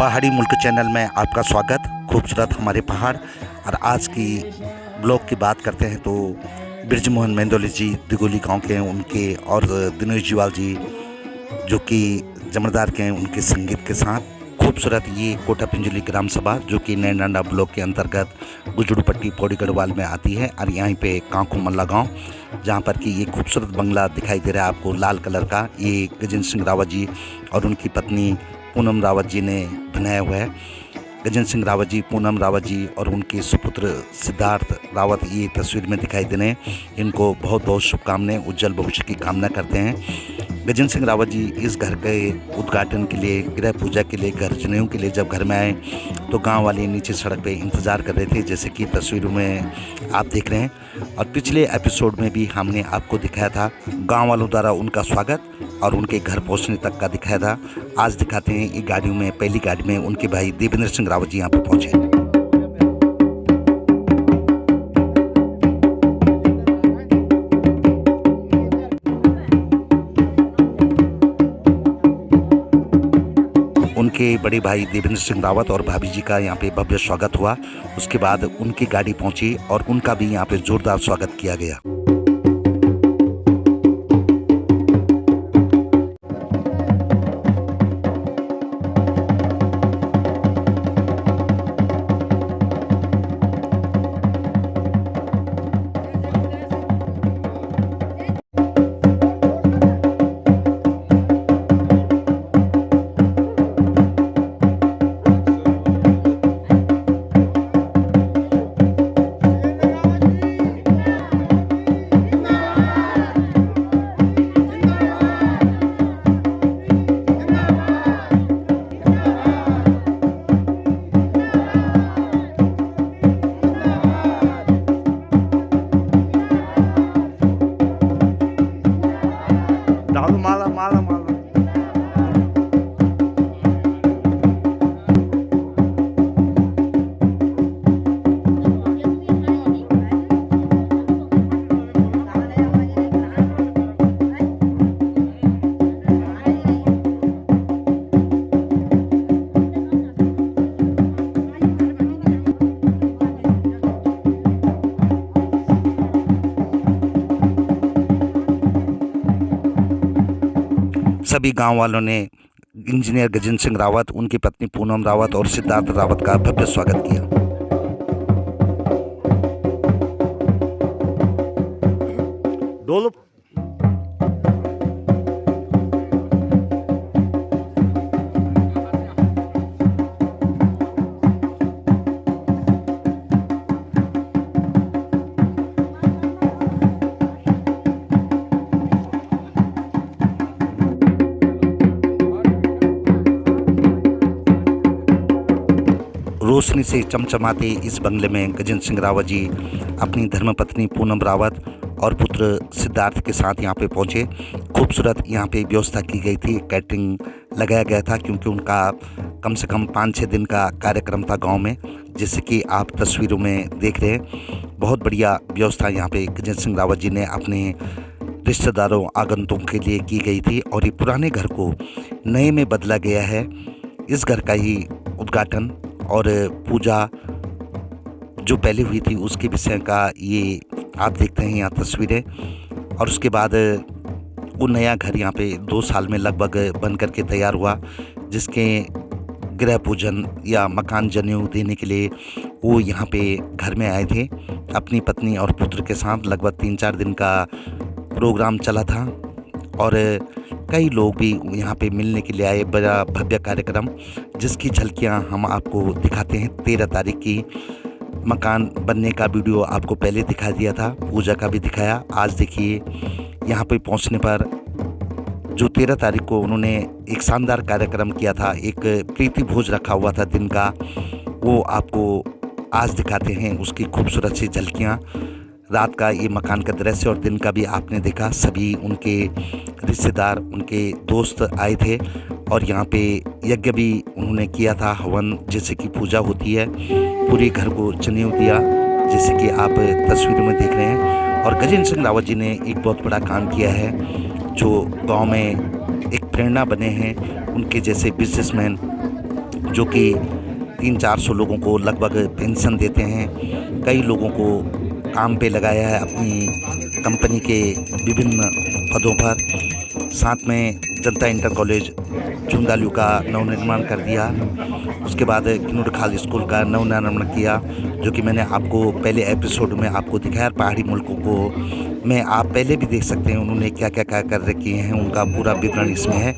पहाड़ी मुल्क चैनल में आपका स्वागत। खूबसूरत हमारे पहाड़। और आज की ब्लॉग की बात करते हैं तो बिरजमोहन मेंदोली जी दिगोली गांव के हैं, उनके और दिनेश जीवाल जी जो कि जमरदार के हैं, उनके संगीत के साथ खूबसूरत ये कोटा पिंजली ग्राम सभा जो कि नैनाडा ब्लॉक के अंतर्गत गुजड़ूपट्टी पौड़ी गढ़वाल में आती है। और यहीं पे कांकू मल्ला गाँव, जहाँ पर कि ये खूबसूरत बंगला दिखाई दे रहा है आपको लाल कलर का, ये गजेंद्र सिंह रावत जी और उनकी पत्नी पूनम रावत जी ने बनाया हुआ है। गजेंद्र सिंह रावत जी, पूनम रावत जी और उनके सुपुत्र सिद्धार्थ रावत ये तस्वीर में दिखाई दे रहे हैं। इनको बहुत बहुत शुभकामनाएं, उज्जवल भविष्य की कामना करते हैं। गजेंद्र सिंह रावत जी इस घर के उद्घाटन के लिए, गृह पूजा के लिए, घर जनेऊ के लिए जब घर में आए तो गांव वाले नीचे सड़क पे इंतज़ार कर रहे थे, जैसे कि तस्वीरों में आप देख रहे हैं। और पिछले एपिसोड में भी हमने आपको दिखाया था गांव वालों द्वारा उनका स्वागत और उनके घर पहुंचने तक का दिखाया था। आज दिखाते हैं ये गाड़ियों में, पहली गाड़ी में उनके भाई देवेंद्र सिंह रावत जी यहाँ पे पहुँचे। उनके बड़े भाई देवेंद्र सिंह रावत और भाभी जी का यहाँ पे भव्य स्वागत हुआ। उसके बाद उनकी गाड़ी पहुंची और उनका भी यहाँ पे जोरदार स्वागत किया गया। माला माला माला सभी गांव वालों ने इंजीनियर गजेंद्र सिंह रावत, उनकी पत्नी पूनम रावत और सिद्धार्थ रावत का भव्य स्वागत किया। डोल रोशनी से चमचमाते इस बंगले में गजेंद्र सिंह रावत जी अपनी धर्मपत्नी पूनम रावत और पुत्र सिद्धार्थ के साथ यहाँ पे पहुँचे। खूबसूरत यहाँ पे व्यवस्था की गई थी, कैटरिंग लगाया गया था क्योंकि उनका कम से कम 5-6 दिन का कार्यक्रम था गांव में, जैसे कि आप तस्वीरों में देख रहे हैं। बहुत बढ़िया व्यवस्था यहाँ पे गजेंद्र सिंह रावत जी ने अपने रिश्तेदारों, आगंतुकों के लिए की गई थी। और ये पुराने घर को नए में बदला गया है। इस घर का ही उद्घाटन और पूजा जो पहले हुई थी उसके विषय का ये आप देखते हैं यहाँ तस्वीरें। और उसके बाद वो नया घर यहाँ पे 2 साल में लगभग बन करके तैयार हुआ, जिसके गृह पूजन या मकान जनेऊ देने के लिए वो यहाँ पे घर में आए थे अपनी पत्नी और पुत्र के साथ। लगभग 3-4 दिन का प्रोग्राम चला था और कई लोग भी यहाँ पे मिलने के लिए आए। बड़ा भव्य कार्यक्रम जिसकी झलकियाँ हम आपको दिखाते हैं। 13 तारीख की मकान बनने का वीडियो आपको पहले दिखा दिया था, पूजा का भी दिखाया। आज देखिए यहाँ पे पहुँचने पर जो 13 तारीख को उन्होंने एक शानदार कार्यक्रम किया था, एक प्रीति भोज रखा हुआ था दिन का, वो आपको आज दिखाते हैं उसकी खूबसूरत सी झलकियाँ। रात का ये मकान का दृश्य और दिन का भी आपने देखा। सभी उनके रिश्तेदार, उनके दोस्त आए थे और यहाँ पे यज्ञ भी उन्होंने किया था, हवन जैसे कि पूजा होती है। पूरे घर को जनेऊ दिया जैसे कि आप तस्वीरों में देख रहे हैं। और गजेंद्र सिंह रावत जी ने एक बहुत बड़ा काम किया है, जो गांव में एक प्रेरणा बने हैं। उनके जैसे बिजनेसमैन जो कि 300-400 लोगों को लगभग पेंशन देते हैं। कई लोगों को काम पे लगाया है अपनी कंपनी के विभिन्न पदों पर। साथ में जनता इंटर कॉलेज चुंदालू का नवनिर्माण कर दिया। उसके बाद किन्नौर खाल स्कूल का नवनिर्माण किया, जो कि मैंने आपको पहले एपिसोड में आपको दिखाया। पहाड़ी मुल्कों को में आप पहले भी देख सकते हैं उन्होंने क्या क्या क्या कर रखे हैं, उनका पूरा विवरण इसमें है।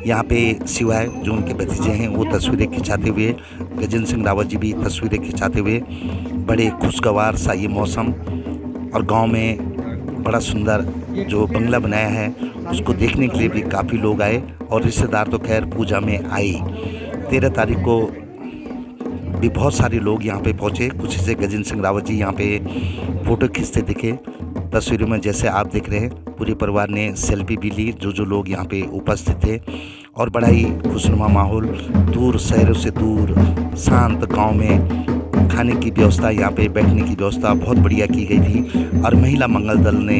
यहाँ पे सिवाय जो उनके भतीजे हैं वो तस्वीरें खिंचाते हुए, गजेंद्र सिंह रावत जी भी तस्वीरें खिंचाते हुए, बड़े खुशगवार सा ये मौसम, और गांव में बड़ा सुंदर जो बंगला बनाया है उसको देखने के लिए भी काफ़ी लोग आए, और रिश्तेदार तो खैर पूजा में आए। 13 तारीख को भी बहुत सारे लोग यहाँ पे पहुँचे। कुछ से गजेंद्र सिंह रावत जी यहाँ पे फ़ोटो खींचते दिखे तस्वीरों में, जैसे आप देख रहे हैं। पूरे परिवार ने सेल्फी भी ली, जो लोग यहाँ पे उपस्थित थे, और बड़ा ही खुशनुमा माहौल। दूर शहरों से दूर शांत गांव में खाने की व्यवस्था, यहाँ पे बैठने की व्यवस्था बहुत बढ़िया की गई थी। और महिला मंगल दल ने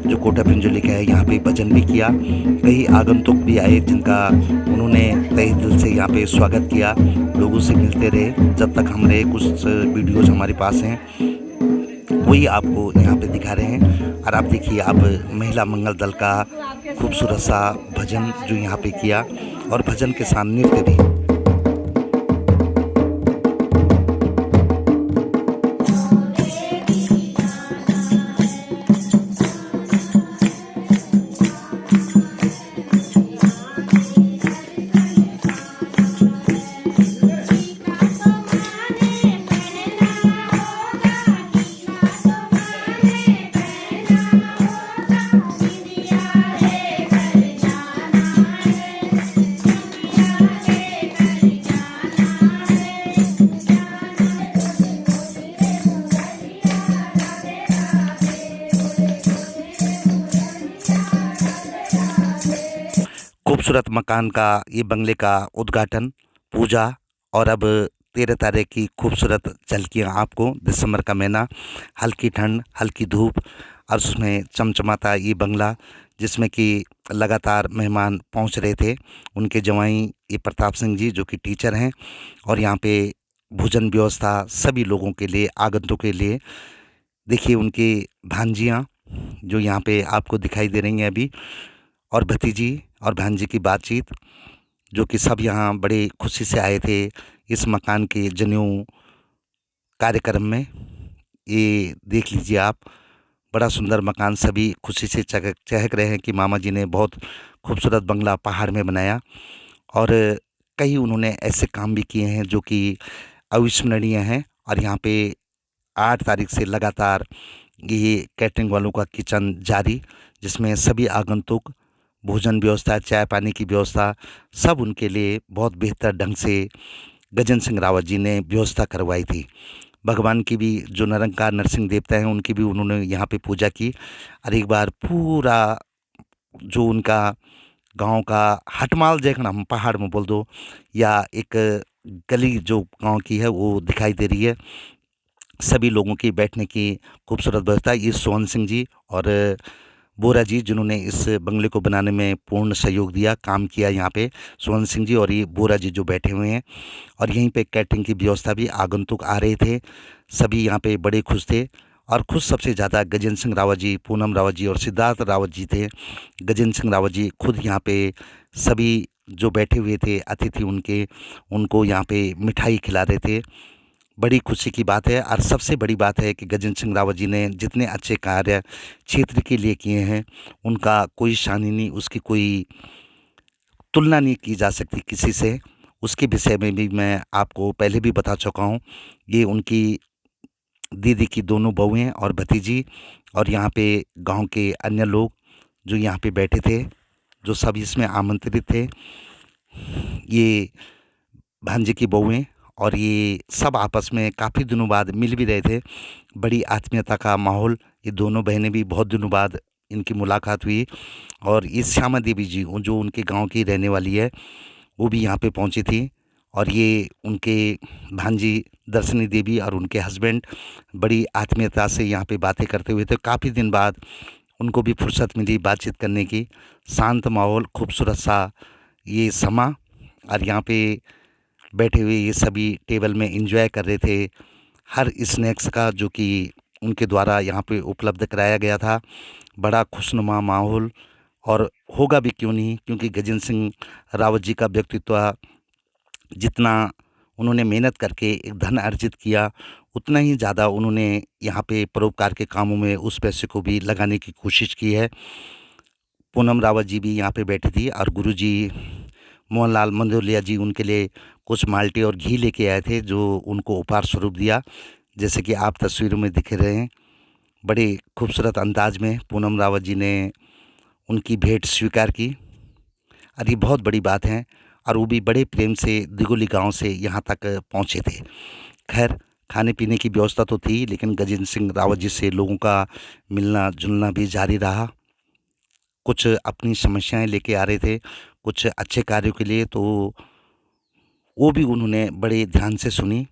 जो कोटा पिंजोली का है यहाँ पे भजन भी किया। कई आगंतुक भी आए जिनका उन्होंने तहे दिल से यहाँ पे स्वागत किया। लोगों से मिलते रहे जब तक हम रहे। कुछ वीडियोज़ हमारे पास हैं, वही आपको यहाँ पे दिखा रहे हैं। और आप देखिए अब महिला मंगल दल का खूबसूरत सा भजन जो यहाँ पे किया, और भजन के साथ नृत्य भी। खूबसूरत मकान का ये बंगले का उद्घाटन, पूजा, और अब 13 तारीख की खूबसूरत झलकियाँ आपको। दिसंबर का महीना, हल्की ठंड, हल्की धूप, और उसमें चमचमाता ये बंगला, जिसमें कि लगातार मेहमान पहुंच रहे थे। उनके जवाई ये प्रताप सिंह जी जो कि टीचर हैं, और यहाँ पे भोजन व्यवस्था सभी लोगों के लिए, आगंतुकों के लिए। देखिए उनकी भांजियाँ जो यहाँ पे आपको दिखाई दे रही हैं अभी, और भतीजी और भांजी की बातचीत, जो कि सब यहाँ बड़े खुशी से आए थे इस मकान के जनेऊ कार्यक्रम में। ये देख लीजिए आप, बड़ा सुंदर मकान। सभी खुशी से चहक रहे हैं कि मामा जी ने बहुत खूबसूरत बंगला पहाड़ में बनाया। और कई उन्होंने ऐसे काम भी किए हैं जो कि अविस्मरणीय हैं। और यहाँ पे 8 तारीख से लगातार ये कैटरिंग वालों का किचन जारी, जिसमें सभी आगंतुक भोजन व्यवस्था, चाय पानी की व्यवस्था, सब उनके लिए बहुत बेहतर ढंग से गजेंद्र सिंह रावत जी ने व्यवस्था करवाई थी। भगवान की भी जो निरंकार नरसिंह देवता हैं उनकी भी उन्होंने यहाँ पे पूजा की। और एक बार पूरा जो उनका गांव का हटमाल देखना, हम पहाड़ में बोल दो, या एक गली जो गांव की है वो दिखाई दे रही है। सभी लोगों की बैठने की खूबसूरत व्यवस्था। ये सोहन सिंह जी और बोरा जी जिन्होंने इस बंगले को बनाने में पूर्ण सहयोग दिया, काम किया यहाँ पे, सोहन सिंह जी और ये बोरा जी जो बैठे हुए हैं। और यहीं पे कैटरिंग की व्यवस्था भी, आगंतुक आ रहे थे, सभी यहाँ पे बड़े खुश थे। और खुश सबसे ज़्यादा गजेंद्र सिंह रावत जी, पूनम रावत जी और सिद्धार्थ रावत जी थे। गजेंद्र सिंह रावत जी खुद यहाँ पे सभी जो बैठे हुए थे अतिथि उनको यहाँ पे मिठाई खिला रहे थे। बड़ी खुशी की बात है। और सबसे बड़ी बात है कि गजेंद्र सिंह रावत जी ने जितने अच्छे कार्य क्षेत्र के लिए किए हैं उनका कोई शान ही नहीं, उसकी कोई तुलना नहीं की जा सकती किसी से। उसके विषय में भी मैं आपको पहले भी बता चुका हूँ। ये उनकी दीदी की दोनों बहुएं और भतीजी, और यहाँ पे गांव के अन्य लोग जो यहाँ पे बैठे थे, जो सब इसमें आमंत्रित थे, ये भांजे की बहुएं, और ये सब आपस में काफ़ी दिनों बाद मिल भी रहे थे। बड़ी आत्मीयता का माहौल। ये दोनों बहनें भी बहुत दिनों बाद इनकी मुलाकात हुई। और ये श्यामा देवी जी जो उनके गांव की रहने वाली है, वो भी यहाँ पे पहुँची थी। और ये उनके भांजी दर्शनी देवी और उनके हस्बैंड बड़ी आत्मीयता से यहाँ पे बातें करते हुए थे। काफ़ी दिन बाद उनको भी फुर्सत मिली बातचीत करने की। शांत माहौल, खूबसूरत सा ये समा। और यहाँ पे बैठे हुए ये सभी टेबल में एंजॉय कर रहे थे हर स्नैक्स का, जो कि उनके द्वारा यहाँ पे उपलब्ध कराया गया था। बड़ा खुशनुमा माहौल, और होगा भी क्यों नहीं, क्योंकि गजेंद्र सिंह रावत जी का व्यक्तित्व, जितना उन्होंने मेहनत करके एक धन अर्जित किया, उतना ही ज़्यादा उन्होंने यहाँ पे परोपकार के कामों में उस पैसे को भी लगाने की कोशिश की है। पूनम रावत जी भी यहाँ पे बैठी थी, और गुरुजी मोहनलाल मंदोलिया जी उनके लिए कुछ माल्टे और घी लेके आए थे, जो उनको उपहार स्वरूप दिया। जैसे कि आप तस्वीरों में दिख रहे हैं, बड़े खूबसूरत अंदाज में पूनम रावत जी ने उनकी भेंट स्वीकार की, और ये बहुत बड़ी बात है। और वो भी बड़े प्रेम से दिगोली गांव से यहाँ तक पहुँचे थे। खैर, खाने पीने की व्यवस्था तो थी, लेकिन गजेंद्र सिंह रावत जी से लोगों का मिलना जुलना भी जारी रहा। कुछ अपनी समस्याएं लेके आ रहे थे, कुछ अच्छे कार्यों के लिए, तो वो भी उन्होंने बड़े ध्यान से सुनी,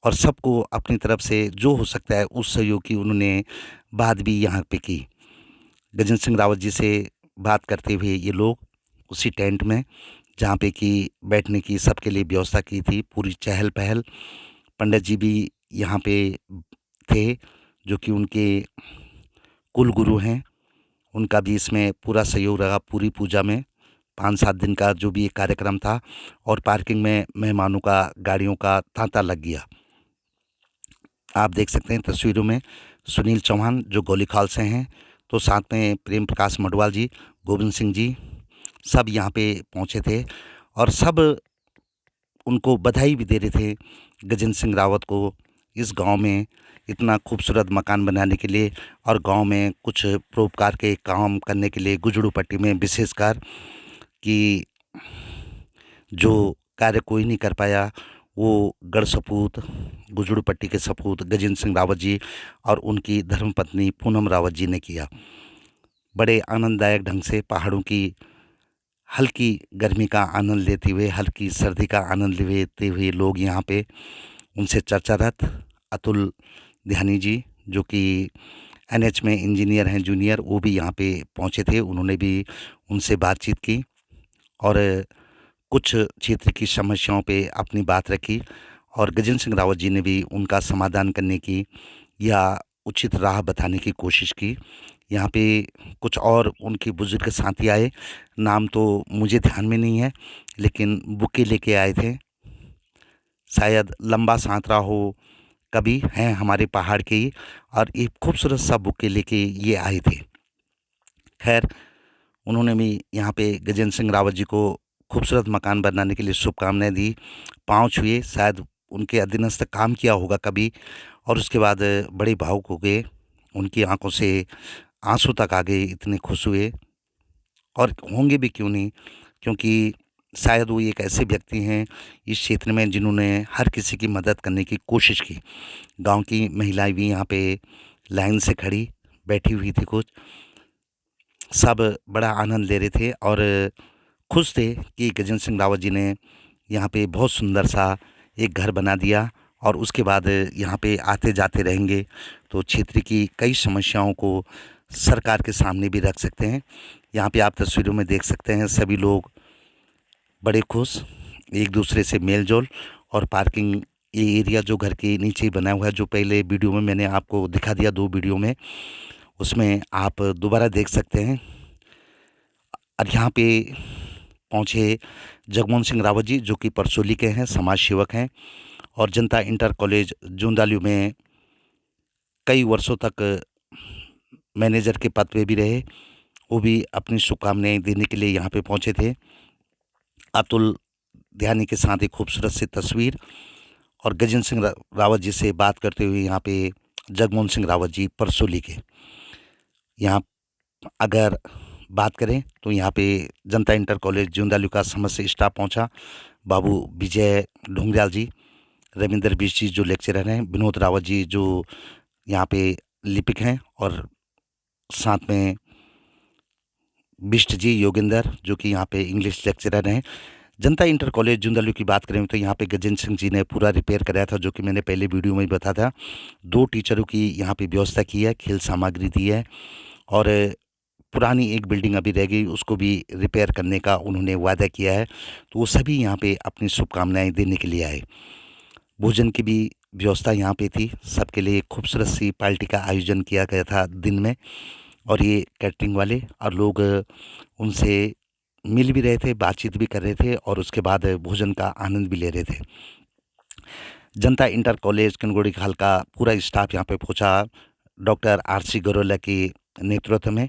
और सबको अपनी तरफ से जो हो सकता है उस सहयोग की उन्होंने बात भी यहाँ पे की। गजेंद्र सिंह रावत जी से बात करते हुए ये लोग उसी टेंट में, जहाँ पे कि बैठने की सबके लिए व्यवस्था की थी, पूरी चहल पहल, पंडित जी भी यहाँ पे थे, जो कि उनके कुल गुरु हैं, उनका भी इसमें पूरा सहयोग रहा। पूरी पूजा में 5-7 दिन का जो भी ये कार्यक्रम था, और पार्किंग में मेहमानों का, गाड़ियों का तांता लग गया। आप देख सकते हैं तस्वीरों में सुनील चौहान जो गोलीखाल से हैं, तो साथ में प्रेम प्रकाश मडवाल जी, गोविंद सिंह जी, सब यहाँ पे पहुँचे थे, और सब उनको बधाई भी दे रहे थे गजेंद्र सिंह रावत को इस गांव में इतना खूबसूरत मकान बनाने के लिए, और गांव में कुछ परोपकार के काम करने के लिए, गुजड़ू पट्टी में विशेषकर, कि जो कार्य कोई नहीं कर पाया वो गढ़ सपूत, गुजड़ू पट्टी के सपूत गजेंद्र सिंह रावत जी और उनकी धर्मपत्नी पूनम रावत जी ने किया। बड़े आनंददायक ढंग से पहाड़ों की हल्की गर्मी का आनंद लेते हुए, हल्की सर्दी का आनंद लेते हुए लोग यहाँ पे उनसे चर्चारत अतुल ध्यानी जी, जो कि एनएच में इंजीनियर हैं जूनियर, वो भी यहाँ पे पहुँचे थे। उन्होंने भी उनसे बातचीत की, और कुछ क्षेत्र की समस्याओं पे अपनी बात रखी, और गजेंद्र सिंह रावत जी ने भी उनका समाधान करने की या उचित राह बताने की कोशिश की। यहाँ पे कुछ और उनके बुजुर्ग साथी आए, नाम तो मुझे ध्यान में नहीं है, लेकिन बुके लेके आए थे, शायद लंबा सांतरा हो, कभी हैं हमारे पहाड़ के ही, और एक खूबसूरत सा बुके लेके ये आए थे। खैर, उन्होंने भी यहाँ पे गजेंद्र सिंह रावत जी को खूबसूरत मकान बनाने के लिए शुभकामनाएं दी, पाँव छुए, शायद उनके अधीनस्थ काम किया होगा कभी, और उसके बाद बड़े भावुक हो गए, उनकी आंखों से आंसू तक आ गए, इतने खुश हुए, और होंगे भी क्यों नहीं, क्योंकि शायद वो एक ऐसे व्यक्ति हैं इस क्षेत्र में जिन्होंने हर किसी की मदद करने की कोशिश की। गांव की महिलाएं भी यहाँ पे लाइन से खड़ी बैठी हुई थी, कुछ सब बड़ा आनंद ले रहे थे और खुश थे कि गजेंद्र सिंह रावत जी ने यहाँ पे बहुत सुंदर सा एक घर बना दिया, और उसके बाद यहाँ पे आते जाते रहेंगे तो क्षेत्र की कई समस्याओं को सरकार के सामने भी रख सकते हैं। यहाँ पे आप तस्वीरों में देख सकते हैं सभी लोग बड़े खुश, एक दूसरे से मेल जोल, और पार्किंग ये एरिया जो घर के नीचे ही बना हुआ है, जो पहले वीडियो में मैंने आपको दिखा दिया, 2 वीडियो में, उसमें आप दोबारा देख सकते हैं। और यहाँ पे पहुँचे जगमोहन सिंह रावत जी, जो कि परसोली के हैं, समाज सेवक हैं, और जनता इंटर कॉलेज जूंदालू में कई वर्षों तक मैनेजर के पद पे भी रहे। वो भी अपनी शुभकामनाएं देने के लिए यहाँ पे पहुँचे थे। अतुल ध्यानी के साथ एक खूबसूरत सी तस्वीर, और गजेंद्र सिंह रावत जी से बात करते हुए यहाँ पे जगमोहन सिंह रावत जी परसोली के। यहाँ अगर बात करें तो यहाँ पे जनता इंटर कॉलेज जूंदालू का समस्त स्टाफ पहुँचा, बाबू विजय ढोंगराल जी, रविंदर बिश जी जो लेक्चरर हैं, विनोद रावत जी जो यहाँ पे लिपिक हैं, और साथ में बिष्ट जी योगेंद्र जो कि यहाँ पे इंग्लिश लेक्चरर हैं। जनता इंटर कॉलेज जूंदालू की बात करें तो यहाँ पे गजेंद्र सिंह जी ने पूरा रिपेयर कराया था, जो कि मैंने पहले वीडियो में भी बताया था। 2 टीचरों की यहाँ पे व्यवस्था की है, खेल सामग्री दी है, और पुरानी एक बिल्डिंग अभी रह गई, उसको भी रिपेयर करने का उन्होंने वादा किया है। तो वो सभी यहाँ पे अपनी शुभकामनाएं देने के लिए आए। भोजन की भी व्यवस्था यहाँ पे थी, सबके लिए खूबसूरत सी पार्टी का आयोजन किया गया था दिन में। और ये कैटरिंग वाले और लोग उनसे मिल भी रहे थे, बातचीत भी कर रहे थे और उसके बाद भोजन का आनंद भी ले रहे थे। जनता इंटर कॉलेज किनगोड़ी खाल का पूरा स्टाफ यहाँ पे पहुँचा, डॉक्टर आर.सी. गरोला के नेतृत्व में।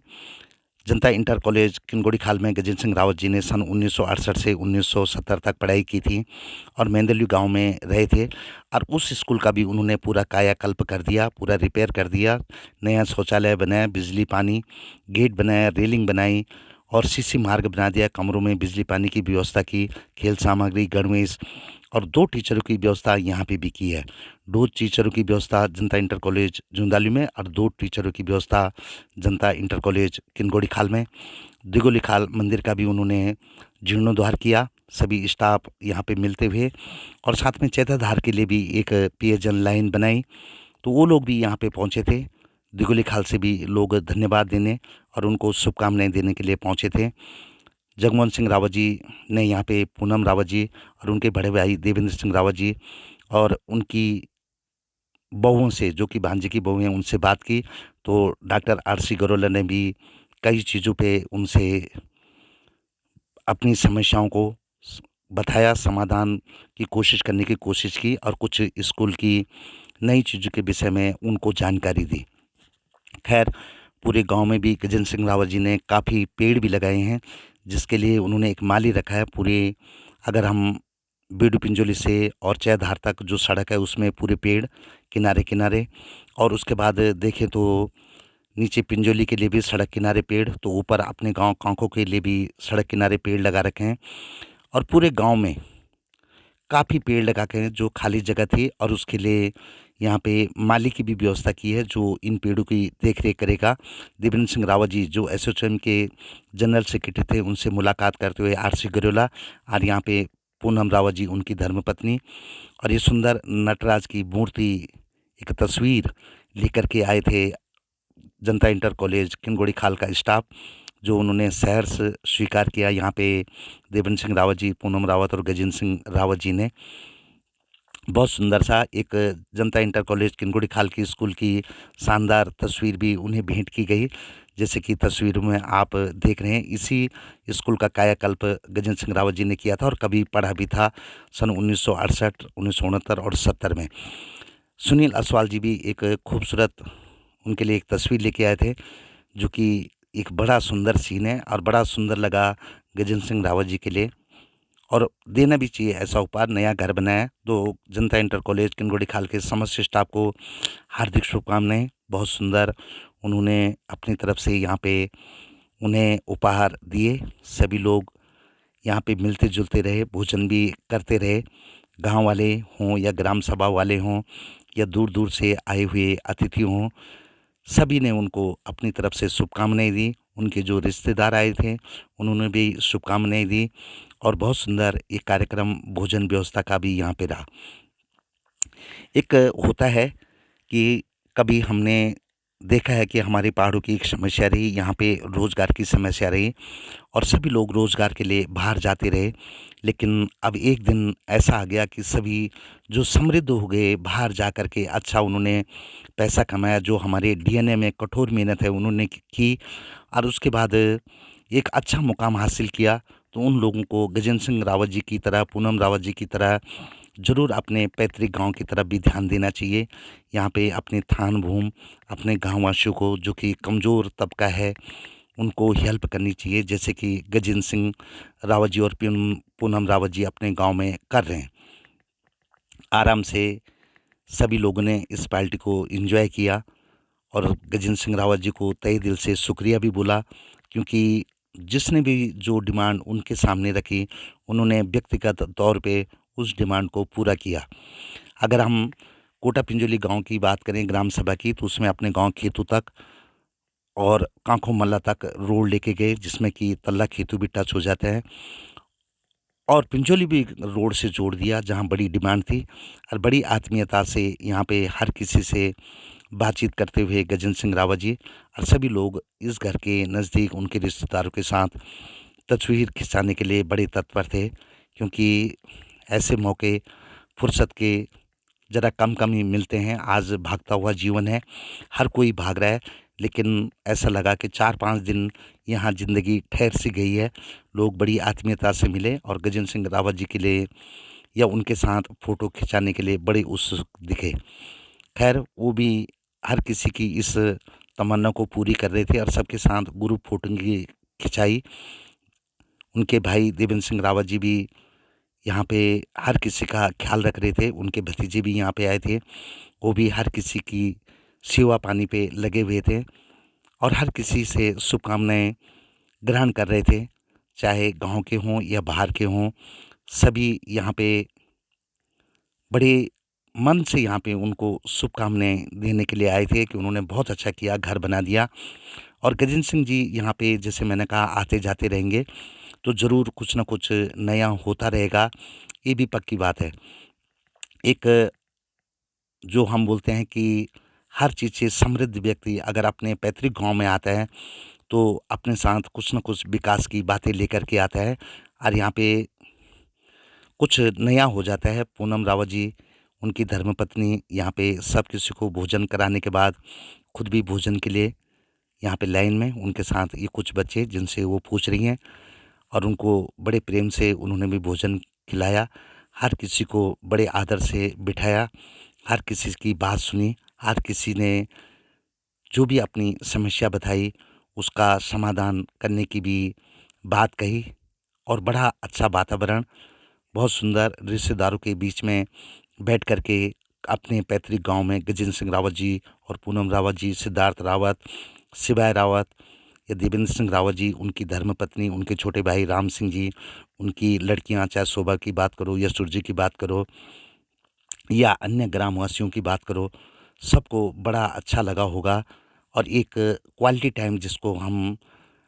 जनता इंटर कॉलेज किनगोड़ी खाल में गजेंद्र सिंह रावत जी ने सन 1968 से 1970 तक पढ़ाई की थी और मेंदलयू गांव में रहे थे। और उस स्कूल का भी उन्होंने पूरा कायाकल्प कर दिया, पूरा रिपेयर कर दिया। नया शौचालय बनाया, बिजली पानी, गेट बनाया, रेलिंग बनाई और सीसी मार्ग बना दिया। कमरों में बिजली पानी की व्यवस्था की, खेल सामग्री, गणवेश और 2 टीचरों की व्यवस्था यहाँ पे भी की है। 2 टीचरों की व्यवस्था जनता इंटर कॉलेज जुंदाली में और 2 टीचरों की व्यवस्था जनता इंटर कॉलेज किनगोड़ी खाल में। दिगोली खाल मंदिर का भी उन्होंने जीर्णोद्धार किया, सभी स्टाफ यहाँ पे मिलते हुए। और साथ में चैताधार के लिए भी एक पेयजल लाइन बनाई, तो वो लोग भी यहाँ पे पहुँचे थे। दिगोली खाल से भी लोग धन्यवाद देने और उनको शुभकामनाएं देने के लिए पहुँचे थे। जगमोहन सिंह रावत जी ने यहाँ पे पूनम रावत जी और उनके बड़े भाई देवेंद्र सिंह रावत जी और उनकी बहुओं से, जो कि भांजे की बहू हैं, उनसे बात की। तो डॉक्टर आर.सी. गरोला ने भी कई चीज़ों पे उनसे अपनी समस्याओं को बताया, समाधान की कोशिश करने की कोशिश की और कुछ स्कूल की नई चीज़ों के विषय में उनको जानकारी दी। खैर, पूरे गांव में भी गजेंद्र सिंह रावत जी ने काफ़ी पेड़ भी लगाए हैं, जिसके लिए उन्होंने एक माली रखा है। पूरे, अगर हम बीडू पिंजोली से और चैधार तक जो सड़क है उसमें पूरे पेड़ किनारे किनारे, और उसके बाद देखें तो नीचे पिंजोली के लिए भी सड़क किनारे पेड़, तो ऊपर अपने गांव कांको के लिए भी सड़क किनारे पेड़ लगा रखे हैं। और पूरे गांव में काफ़ी पेड़ लगा के हैं, जो खाली जगह थी, और उसके लिए यहाँ पे माली की भी व्यवस्था की है जो इन पेड़ों की देख रेख करेगा। देवेंद्र सिंह रावत जी जो एसोसिएशन के जनरल सेक्रेटरी थे, उनसे मुलाकात करते हुए आर.सी. गरोला और यहाँ पे पूनम रावत जी उनकी धर्मपत्नी, और ये सुंदर नटराज की मूर्ति, एक तस्वीर लेकर के आए थे जनता इंटर कॉलेज किनगोड़ी खाल का स्टाफ, जो उन्होंने शहर से स्वीकार किया। यहाँ पे देवेंद्र सिंह रावत जी, पूनम रावत और गजेंद्र सिंह रावत जी ने बहुत सुंदर सा एक जनता इंटर कॉलेज किनगोड़ी खाल की स्कूल की शानदार तस्वीर भी उन्हें भेंट की गई, जैसे कि तस्वीर में आप देख रहे हैं। इसी स्कूल का कायाकल्प गजेंद्र सिंह रावत जी ने किया था और कभी पढ़ा भी था सन 1968, 1969 और 70 में। सुनील असवाल जी भी एक खूबसूरत उनके लिए एक तस्वीर लेके आए थे, जो कि एक बड़ा सुंदर सीन है और बड़ा सुंदर लगा गजेंद्र सिंह रावत जी के लिए, और देना भी चाहिए ऐसा उपहार। नया घर बनाया। तो जनता इंटर कॉलेज किनगोड़ी खाल के समस्त स्टाफ को हार्दिक शुभकामनाएं। बहुत सुंदर उन्होंने अपनी तरफ से यहाँ पे उन्हें उपहार दिए। सभी लोग यहाँ पे मिलते जुलते रहे, भोजन भी करते रहे। गांव वाले हों या ग्राम सभा वाले हों या दूर दूर से आए हुए अतिथि हों, सभी ने उनको अपनी तरफ से शुभकामनाएं दी। उनके जो रिश्तेदार आए थे उन्होंने भी शुभकामनाएं दी, और बहुत सुंदर एक कार्यक्रम भोजन व्यवस्था का भी यहाँ पे रहा। एक होता है कि कभी हमने देखा है कि हमारे पहाड़ों की एक समस्या रही, यहाँ पे रोज़गार की समस्या रही और सभी लोग रोज़गार के लिए बाहर जाते रहे। लेकिन अब एक दिन ऐसा आ गया कि सभी जो समृद्ध हो गए, बाहर जा कर के अच्छा उन्होंने पैसा कमाया, जो हमारे डीएनए में कठोर मेहनत है उन्होंने की, और उसके बाद एक अच्छा मुकाम हासिल किया। तो उन लोगों को गजेंद्र सिंह रावत जी की तरह, पूनम रावत जी की तरह ज़रूर अपने पैतृक गांव की तरफ भी ध्यान देना चाहिए। यहाँ पे अपने थान भूमि, अपने गाँववासियों को, जो कि कमज़ोर तबका है, उनको हेल्प करनी चाहिए, जैसे कि गजेंद्र सिंह रावत जी और पूनम रावत जी अपने गांव में कर रहे हैं। आराम से सभी लोगों ने इस पार्टी को एंजॉय किया और गजेंद्र सिंह रावत जी को तहे दिल से शुक्रिया भी बोला, क्योंकि जिसने भी जो डिमांड उनके सामने रखी, उन्होंने व्यक्तिगत तौर पे उस डिमांड को पूरा किया। अगर हम कोटा पिंजोली गांव की बात करें, ग्राम सभा की, तो उसमें अपने गांव खेतों तक और कांखो मल्ला तक रोड लेके गए, जिसमें कि तल्ला खेतू भी टच हो जाते हैं, और पिंजोली भी रोड से जोड़ दिया जहां बड़ी डिमांड थी। और बड़ी आत्मीयता से यहाँ पे हर किसी से बातचीत करते हुए गजेंद्र सिंह रावत जी और सभी लोग इस घर के नज़दीक उनके रिश्तेदारों के साथ तस्वीर खिंचाने के लिए बड़े तत्पर थे, क्योंकि ऐसे मौके फुर्सत के ज़रा कम कम ही मिलते हैं। आज भागता हुआ जीवन है, हर कोई भाग रहा है, लेकिन ऐसा लगा कि 4-5 दिन यहाँ ज़िंदगी ठहर सी गई है। लोग बड़ी आत्मीयता से मिले और गजेंद्र सिंह रावत जी के लिए या उनके साथ फ़ोटो खिंचाने के लिए बड़े उत्सुक दिखे। खैर वो भी हर किसी की इस तमन्ना को पूरी कर रहे थे और सबके साथ ग्रुप फ़ोटो की खिंचाई। उनके भाई देवेंद्र सिंह रावत जी भी यहाँ पे हर किसी का ख्याल रख रहे थे। उनके भतीजे भी यहाँ पे आए थे, वो भी हर किसी की सेवा पानी पे लगे हुए थे और हर किसी से शुभकामनाएँ ग्रहण कर रहे थे, चाहे गाँव के हों या बाहर के हों। सभी यहाँ पे बड़े मन से यहाँ पे उनको शुभकामनाएँ देने के लिए आए थे कि उन्होंने बहुत अच्छा किया, घर बना दिया। और गजेंद्र सिंह जी यहाँ पे जैसे मैंने कहा आते-जाते रहेंगे, तो ज़रूर कुछ न कुछ नया होता रहेगा, ये भी पक्की बात है। एक जो हम बोलते हैं कि हर चीज़ से समृद्ध व्यक्ति अगर अपने पैतृक गाँव में आता है, तो अपने साथ कुछ न कुछ विकास की बातें लेकर के आता है और यहाँ पे कुछ नया हो जाता है। पूनम रावत जी, उनकी धर्मपत्नी यहाँ पे सब किसी को भोजन कराने के बाद खुद भी भोजन के लिए यहाँ पे लाइन में उनके साथ ये कुछ बच्चे जिनसे वो पूछ रही हैं और उनको बड़े प्रेम से उन्होंने भी भोजन खिलाया। हर किसी को बड़े आदर से बिठाया, हर किसी की बात सुनी, हर किसी ने जो भी अपनी समस्या बताई उसका समाधान करने की भी बात कही और बड़ा अच्छा वातावरण, बहुत सुंदर रिश्तेदारों के बीच में बैठ कर के अपने पैतृक गांव में गजेंद्र सिंह रावत जी और पूनम रावत जी, सिद्धार्थ रावत, शिवाय रावत या देवेंद्र सिंह रावत जी, उनकी धर्मपत्नी, उनके छोटे भाई राम सिंह जी, उनकी लड़कियां, चाहे शोभा की बात करो या सुरजी की बात करो या अन्य ग्रामवासियों की बात करो, सबको बड़ा अच्छा लगा होगा। और एक क्वालिटी टाइम जिसको हम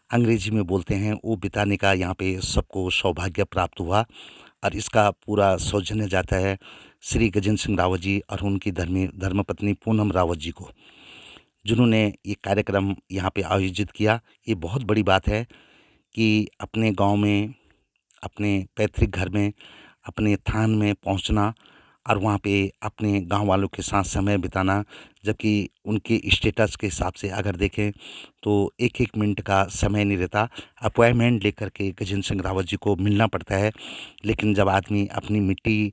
अंग्रेजी में बोलते हैं, वो बिताने का यहाँ पे सबको सौभाग्य प्राप्त हुआ और इसका पूरा सौजन्य जाता है श्री गजेंद्र सिंह रावत जी और उनकी धर्मपत्नी पूनम रावत जी को, जिन्होंने ये कार्यक्रम यहाँ पे आयोजित किया। ये बहुत बड़ी बात है कि अपने गांव में, अपने पैतृक घर में, अपने थान में पहुंचना और वहाँ पे अपने गांव वालों के साथ समय बिताना, जबकि उनके स्टेटस के हिसाब से अगर देखें तो एक-एक मिनट का समय नहीं रहता। अपॉइंटमेंट लेकर के गजेंद्र सिंह रावत जी को मिलना पड़ता है, लेकिन जब आदमी अपनी मिट्टी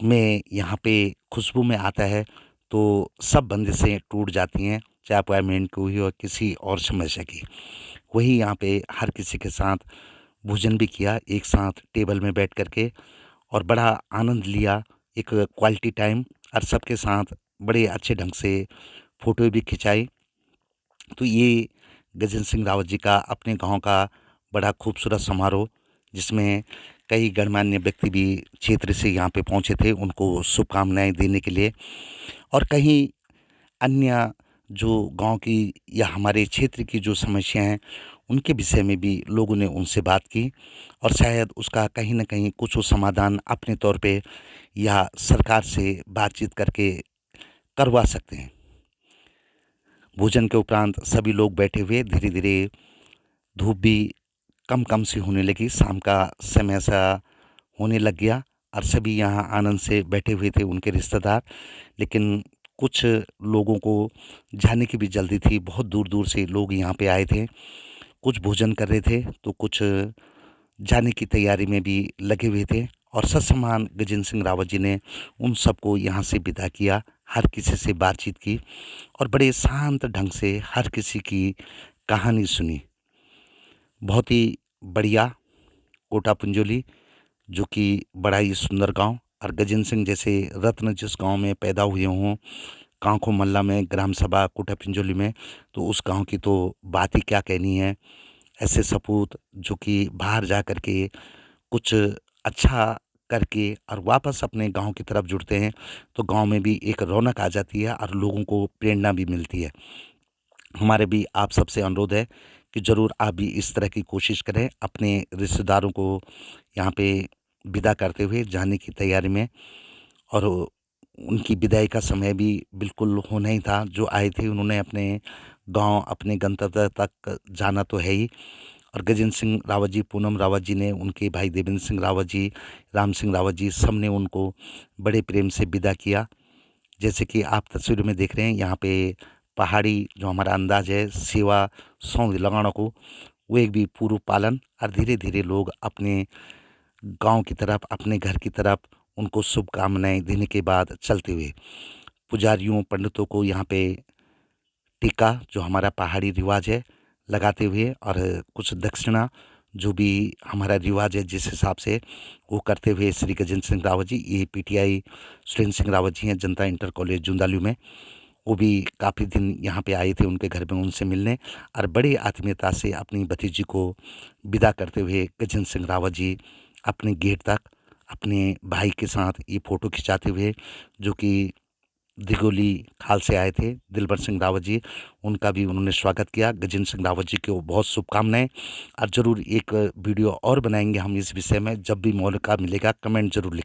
में यहाँ पे खुशबू में आता है तो सब बंदिशें टूट जाती हैं, चाहे अपॉइंटमेंट की हुई हो किसी और समस्या की। वही यहाँ पे हर किसी के साथ भोजन भी किया, एक साथ टेबल में बैठ कर के और बड़ा आनंद लिया, एक क्वालिटी टाइम और सबके साथ बड़े अच्छे ढंग से फ़ोटो भी खिंचाई। तो ये गजेंद्र सिंह रावत जी का अपने गाँव का बड़ा खूबसूरत समारोह, जिसमें कई गणमान्य व्यक्ति भी क्षेत्र से यहाँ पे पहुँचे थे उनको शुभकामनाएँ देने के लिए और कहीं अन्य जो गाँव की या हमारे क्षेत्र की जो समस्या हैं उनके विषय में भी लोगों ने उनसे बात की और शायद उसका कहीं न कहीं कुछ वो समाधान अपने तौर पे या सरकार से बातचीत करके करवा सकते हैं। भोजन के उपरांत सभी लोग बैठे हुए, धीरे-धीरे धूप भी कम-कम सी होने लगी, शाम का समय सा होने लग गया और सभी यहाँ आनंद से बैठे हुए थे उनके रिश्तेदार। लेकिन कुछ लोगों को जाने की भी जल्दी थी, बहुत दूर-दूर से लोग यहाँ पे आए थे। कुछ भोजन कर रहे थे, तो कुछ जाने की तैयारी में भी लगे हुए थे और ससम्मान गजेंद्र सिंह रावत जी ने उन सबको यहाँ से विदा किया, हर किसी से बातचीत की और बड़े शांत ढंग से हर किसी की कहानी सुनी। बहुत ही बढ़िया कोटा पुंजोली, जो कि बड़ा ही सुंदर गांव और गजेंद्र सिंह जैसे रत्न जिस गांव में पैदा हुए हों, कांखो मल्ला में ग्राम सभा कोटा पिंजोली में, तो उस गांव की तो बात ही क्या कहनी है। ऐसे सपूत जो कि बाहर जा कर के कुछ अच्छा करके और वापस अपने गांव की तरफ जुड़ते हैं, तो गांव में भी एक रौनक आ जाती है और लोगों को प्रेरणा भी मिलती है। हमारे भी आप सबसे अनुरोध है कि ज़रूर आप भी इस तरह की कोशिश करें, अपने रिश्तेदारों को यहाँ पे विदा करते हुए जाने की तैयारी में और उनकी विदाई का समय भी बिल्कुल होना ही था। जो आए थे उन्होंने अपने गांव, अपने गंतव्य तक जाना तो है ही। और गजेंद्र सिंह रावत जी, पूनम रावत जी ने, उनके भाई देवेंद्र सिंह रावत जी, राम सिंह रावत जी, सब ने उनको बड़े प्रेम से विदा किया। जैसे कि आप तस्वीर में देख रहे हैं, यहाँ पे पहाड़ी जो हमारा अंदाज है सेवा सौंध लगाना को, वो एक भी पूर्व पालन। और धीरे धीरे लोग अपने गांव की तरफ, अपने घर की तरफ उनको शुभकामनाएं देने के बाद चलते हुए पुजारियों, पंडितों को यहाँ पे टीका, जो हमारा पहाड़ी रिवाज है, लगाते हुए और कुछ दक्षिणा, जो भी हमारा रिवाज है जिस हिसाब से, वो करते हुए श्री गजेंद्र सिंह रावत जी, ये पीटीआई सुरेंद्र सिंह रावत जी हैं, जनता इंटर कॉलेज जूंदालू में, वो भी काफ़ी दिन यहाँ पे आए थे उनके घर में उनसे मिलने। और बड़ी आत्मीयता से अपनी भतीजी को विदा करते हुए गजेंद्र सिंह रावत जी अपने गेट तक अपने भाई के साथ ये फ़ोटो खिंचाते हुए, जो कि दिगोली खाल से आए थे, दिलबर सिंह रावत जी, उनका भी उन्होंने स्वागत किया। गजेंद्र सिंह रावत जी को बहुत शुभकामनाएं। और ज़रूर एक वीडियो और बनाएंगे हम इस विषय में, जब भी मौका मिलेगा कमेंट ज़रूर लिखें।